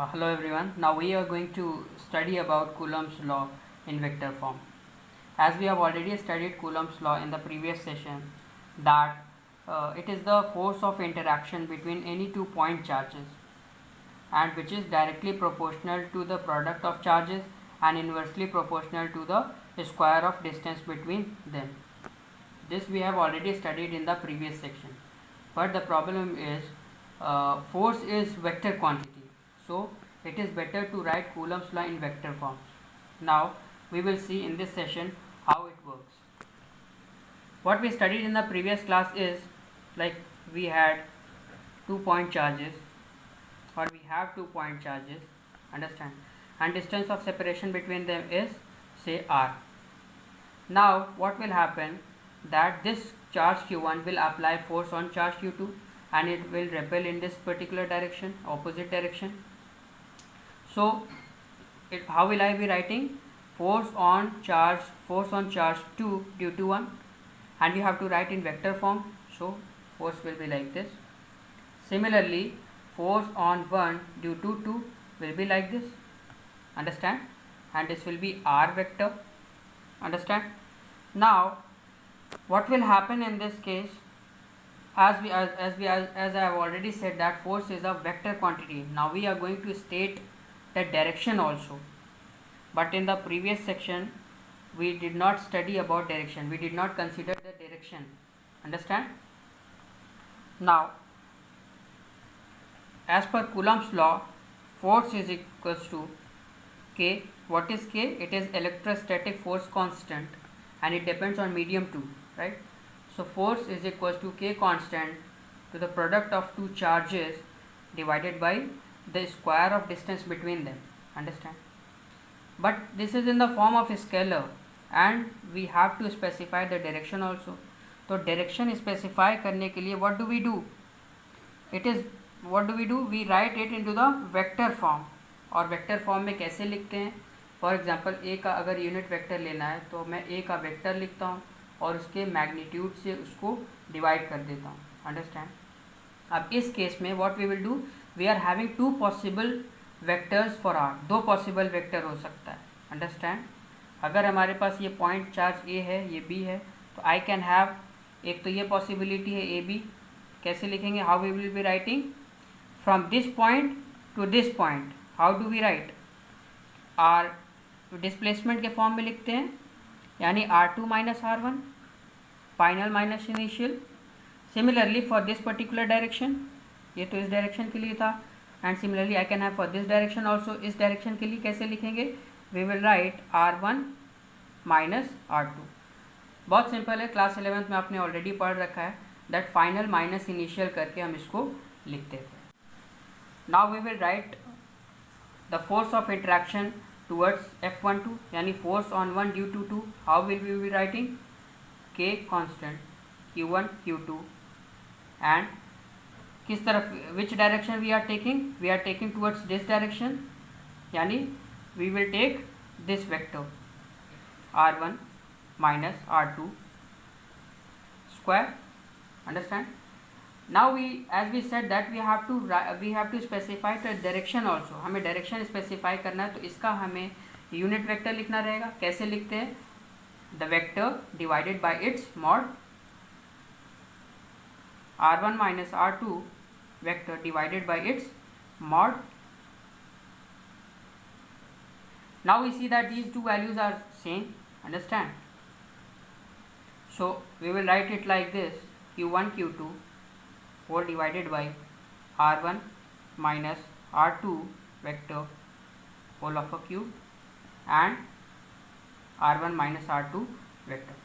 Hello everyone. Now we are going to study about Coulomb's law in vector form. As we have already studied Coulomb's law in the previous session, that it is the force of interaction between any two point charges and which is directly proportional to the product of charges and inversely proportional to the square of distance between them. This we have already studied in the previous section, but the problem is force is vector quantity, so it is better to write Coulomb's law in vector forms. Now we will see in this session how it works. What we studied in the previous class is, like, we had 2-point charges, or we have 2-point charges, understand, and distance of separation between them is, say, r. Now what will happen, that this charge q1 will apply force on charge q2 and it will repel in this particular direction, opposite direction. So how will I be writing? Force on charge 2 due to 1, and we have to write in vector form, so force will be like this. Similarly, force on 1 due to 2 will be like this, understand, and this will be r vector, understand. Now what will happen in this case, as I have already said that force is a vector quantity. Now we are going to state the direction also, but in the previous section we did not study about direction, we did not consider the direction, understand. Now as per Coulomb's law, force is equals to K. What is K? It is electrostatic force constant and it depends on medium too, right? So force is equals to K constant to the product of two charges divided by the square of distance between them, understand. But this is in the form of a scalar and we have to specify the direction also. So direction specify करने के लिए what do we do? We write it into the vector form. और vector form में कैसे लिखते हैं? For example ए का अगर यूनिट वेक्टर लेना है तो मैं ए का वेक्टर लिखता हूँ और उसके मैग्नीट्यूड से उसको डिवाइड कर देता हूँ, अंडरस्टैंड. अब इस केस में what we will do, we are having two possible vectors for R. दो पॉसिबल वेक्टर हो सकता है, अंडरस्टैंड. अगर हमारे पास ये पॉइंट चार्ज ए है, ये बी है, तो आई कैन हैव, एक तो ये पॉसिबिलिटी है ए बी. कैसे लिखेंगे? How we will be writing? From this point to this point, how do we write? R displacement के फॉर्म में लिखते हैं, यानी r2 minus r1, final minus initial. Similarly for this particular direction, ये तो इस डायरेक्शन के लिए था, and similarly I can have for this direction also. इस डायरेक्शन के लिए कैसे लिखेंगे? We will write r1 minus r2. बहुत सिंपल है, क्लास 11th में आपने ऑलरेडी पढ़ रखा है दैट फाइनल माइनस इनिशियल करके हम इसको लिखते थे. Now we will write the force of interaction towards F12, यानी force on 1 due to 2. How will we be writing? K constant Q1 Q2, and किस तरफ, which direction we are taking? We are taking towards this direction, यानी we will take this vector R1 minus R2 square, understand. Now as we said that we have to specify the direction also. हमें direction specify करना है, तो इसका हमें unit vector लिखना रहेगा. कैसे लिखते हैं? the vector divided by its mod, r1 minus r2 vector divided by its mod. Now we see that these two values are same, understand. So we will write it like this: q1 q2 whole divided by r1 minus r2 vector whole of a cube and r1 minus r2 vector,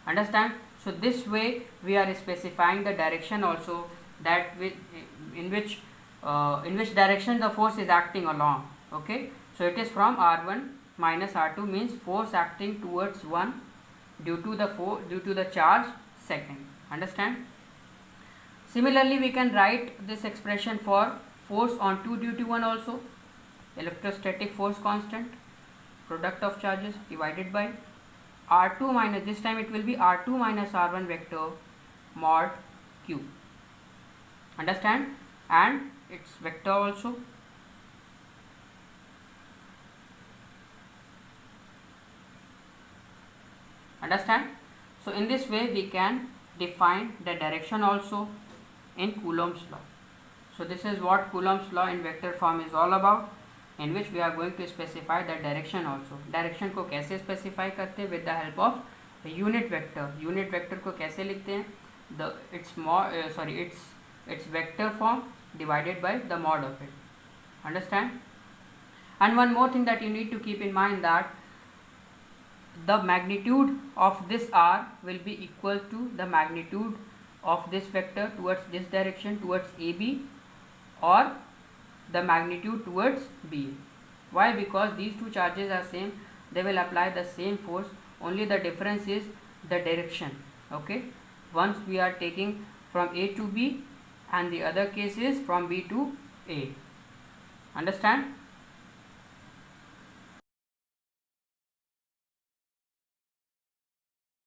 understand. So this way we are specifying the direction also, that in which direction the force is acting along. Okay, so it is from r1 minus r2 means force acting towards 1 due to the charge second, understand. Similarly, we can write this expression for force on 2 due to 1 also. Electrostatic force constant, product of charges divided by r2 minus, this time it will be r2 minus r1 vector mod q, understand, and its vector also Understand? So in this way we can define the direction also in Coulomb's law. So this is what Coulomb's law in vector form is all about, in which we are going to specify the direction also. Direction को कैसे specify करते हैं? With the help of the unit vector. Unit vector को कैसे लिखते हैं? Its vector form divided by the mod of it. Understand? And one more thing that you need to keep in mind, that the magnitude of this r will be equal to the magnitude of this vector towards this direction, towards AB, or the magnitude towards B. Why? Because these two charges are same, they will apply the same force, only the difference is the direction. Okay, once we are taking from A to B and the other case is from B to A. Understand?